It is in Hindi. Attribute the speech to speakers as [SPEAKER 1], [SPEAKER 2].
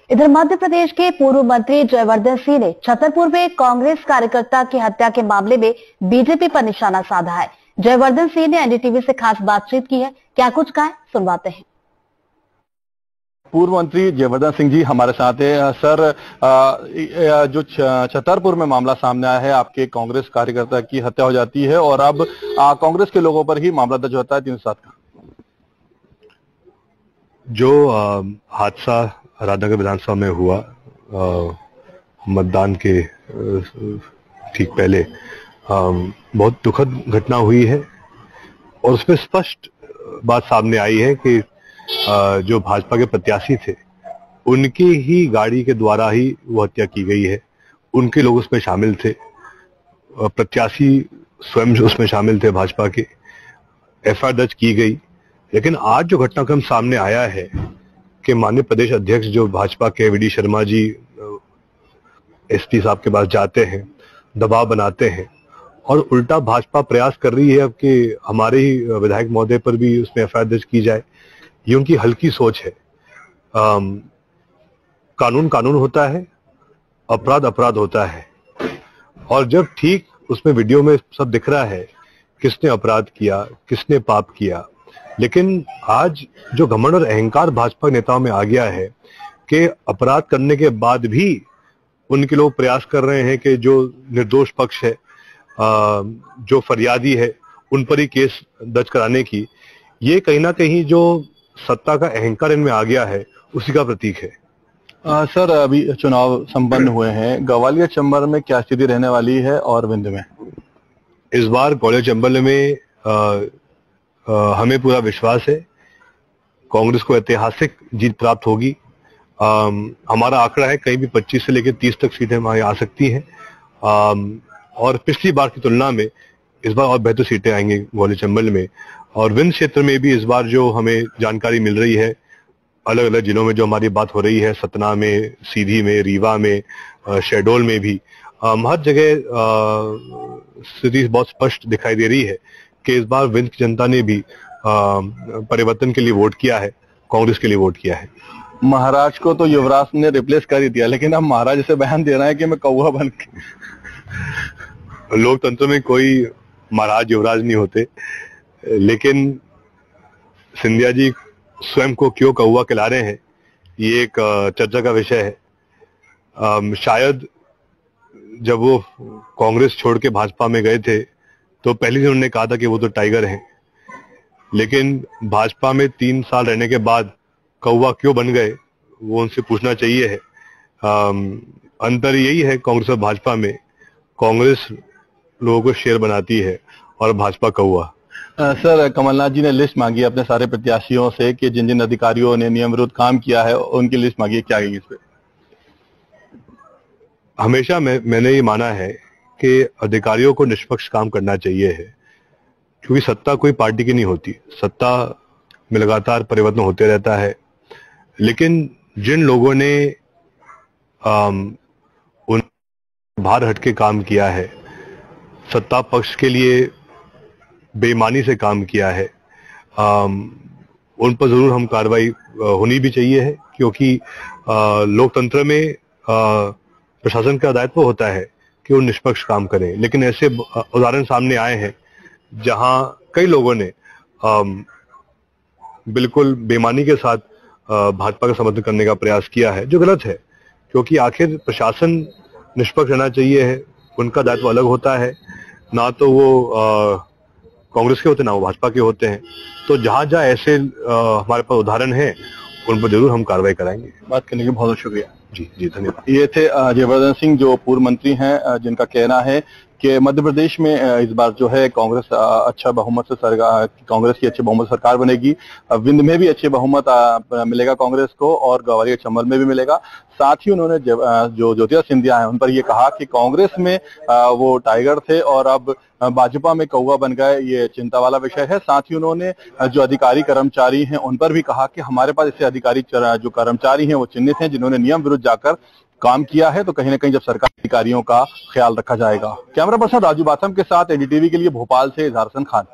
[SPEAKER 1] इधर मध्य प्रदेश के पूर्व मंत्री जयवर्धन सिंह ने छतरपुर में कांग्रेस कार्यकर्ता की हत्या के मामले में बीजेपी पर निशाना साधा है। जयवर्धन सिंह ने एनडीटीवी से खास बातचीत की है, क्या कुछ कहा है सुनवाते हैं।
[SPEAKER 2] पूर्व मंत्री जयवर्धन सिंह जी हमारे साथ है। सर, जो छतरपुर में मामला सामने आया है, आपके कांग्रेस कार्यकर्ता की हत्या हो जाती है और अब कांग्रेस के लोगों पर ही मामला दर्ज होता है 307 का।
[SPEAKER 3] जो हादसा राजनगर विधानसभा में हुआ मतदान के ठीक पहले, बहुत दुखद घटना हुई है और उसमें स्पष्ट बात सामने आई है कि जो भाजपा के प्रत्याशी थे उनकी ही गाड़ी के द्वारा ही वो हत्या की गई है। उनके लोग उसमें शामिल थे, प्रत्याशी स्वयं उसमें शामिल थे भाजपा के। एफआईआर दर्ज की गई, लेकिन आज जो घटनाक्रम सामने आया है कि माननीय प्रदेश अध्यक्ष जो भाजपा के V D Sharma ji SP साहब के पास जाते हैं, दबाव बनाते हैं और उल्टा भाजपा प्रयास कर रही है अब कि हमारे ही विधायक महोदय पर भी उसमें एफआईआर दर्ज की जाए। ये उनकी हल्की सोच है। कानून कानून होता है, अपराध अपराध होता है, और जब ठीक उसमें वीडियो में सब दिख रहा है किसने अपराध किया, किसने पाप किया, लेकिन आज जो घमंड और अहंकार भाजपा नेताओं में आ गया है कि अपराध करने के बाद भी उनके लोग प्रयास कर रहे हैं कि जो निर्दोष पक्ष है, जो फरियादी है, उन पर ही केस दर्ज कराने की, ये कहीं ना कहीं जो सत्ता का अहंकार इनमें आ गया है उसी का प्रतीक है।
[SPEAKER 2] सर, अभी चुनाव संपन्न हुए हैं, ग्वालियर चंबल में क्या स्थिति रहने वाली है और विंध्य में?
[SPEAKER 3] इस बार ग्वालियर चंबल में हमें पूरा विश्वास है कांग्रेस को ऐतिहासिक जीत प्राप्त होगी। हमारा आंकड़ा है कहीं भी 25 से लेकर 30 तक सीटें हमारी आ सकती हैं, और पिछली बार की तुलना में इस बार और बेहतर सीटें आएंगी ग्वालियर चंबल में। और विंध्य क्षेत्र में भी इस बार जो हमें जानकारी मिल रही है, अलग अलग जिलों में जो हमारी बात हो रही है, सतना में, सीधी में, रीवा में, शहडोल में भी, हर जगह स्थिति बहुत स्पष्ट दिखाई दे रही है कि इस बार विंध्य की जनता ने भी परिवर्तन के लिए वोट किया है, कांग्रेस के लिए वोट किया है।
[SPEAKER 2] महाराज को तो युवराज ने रिप्लेस कर ही दिया, लेकिन अब महाराज इसे बयान दे रहे हैं कि मैं कौवा बन के।
[SPEAKER 3] लोकतंत्र में कोई महाराज युवराज नहीं होते, लेकिन सिंधिया जी स्वयं को क्यों कौवा खिला रहे हैं, ये एक चर्चा का विषय है। शायद जब वो कांग्रेस छोड़ के भाजपा में गए थे तो पहले ही उन्होंने कहा था कि वो तो टाइगर हैं, लेकिन भाजपा में 3 साल रहने के बाद कौवा क्यों बन गए, वो उनसे पूछना चाहिए है। अंतर यही है कांग्रेस और भाजपा में, कांग्रेस लोगों को शेर बनाती है और भाजपा कौवा।
[SPEAKER 2] सर, कमलनाथ जी ने लिस्ट मांगी अपने सारे प्रत्याशियों से कि जिन जिन अधिकारियों ने नियम विरुद्ध काम किया है उनकी लिस्ट मांगी, क्या कहेंगे इस पे?
[SPEAKER 3] हमेशा मैंने ये माना है कि अधिकारियों को निष्पक्ष काम करना चाहिए है, क्योंकि सत्ता कोई पार्टी की नहीं होती, सत्ता में लगातार परिवर्तन होते रहता है। लेकिन जिन लोगों ने उन बाहर हटके काम किया है, सत्ता पक्ष के लिए बेईमानी से काम किया है, उन पर जरूर हम कार्रवाई होनी भी चाहिए है, क्योंकि लोकतंत्र में प्रशासन का दायित्व होता है कि वो निष्पक्ष काम करें। लेकिन ऐसे उदाहरण सामने आए हैं जहां कई लोगों ने बिल्कुल बेईमानी के साथ भाजपा का समर्थन करने का प्रयास किया है, जो गलत है, क्योंकि आखिर प्रशासन निष्पक्ष रहना चाहिए है, उनका दायित्व अलग होता है, ना तो वो कांग्रेस के होते ना वो भाजपा के होते हैं। तो जहां जहां ऐसे हमारे पास उदाहरण हैं उन पर जरूर हम कार्रवाई कराएंगे।
[SPEAKER 2] बात करने के लिए बहुत शुक्रिया।
[SPEAKER 3] जी धन्यवाद।
[SPEAKER 2] ये थे जयवर्धन सिंह, जो पूर्व मंत्री हैं, जिनका कहना है कि मध्य प्रदेश में इस बार जो है कांग्रेस अच्छा बहुमत से कांग्रेस की अच्छी बहुमत सरकार बनेगी। विंध्य में भी अच्छे बहुमत मिलेगा कांग्रेस को और ग्वालियर चंबल में भी मिलेगा। साथ ही उन्होंने जो ज्योतिरादित्य सिंधिया है उन पर ये कहा कि कांग्रेस में वो टाइगर थे और अब भाजपा में कौवा बन गए, ये चिंता वाला विषय है। साथ ही उन्होंने जो अधिकारी कर्मचारी हैं उन पर भी कहा कि हमारे पास ऐसे अधिकारी जो कर्मचारी हैं वो चिन्हित हैं जिन्होंने नियम विरुद्ध जाकर काम किया है, तो कहीं ना कहीं जब सरकारी अधिकारियों का ख्याल रखा जाएगा। कैमरा पर्सन राजू बाथम के साथ एनडीटीवी के लिए भोपाल से इजहार हसन खान।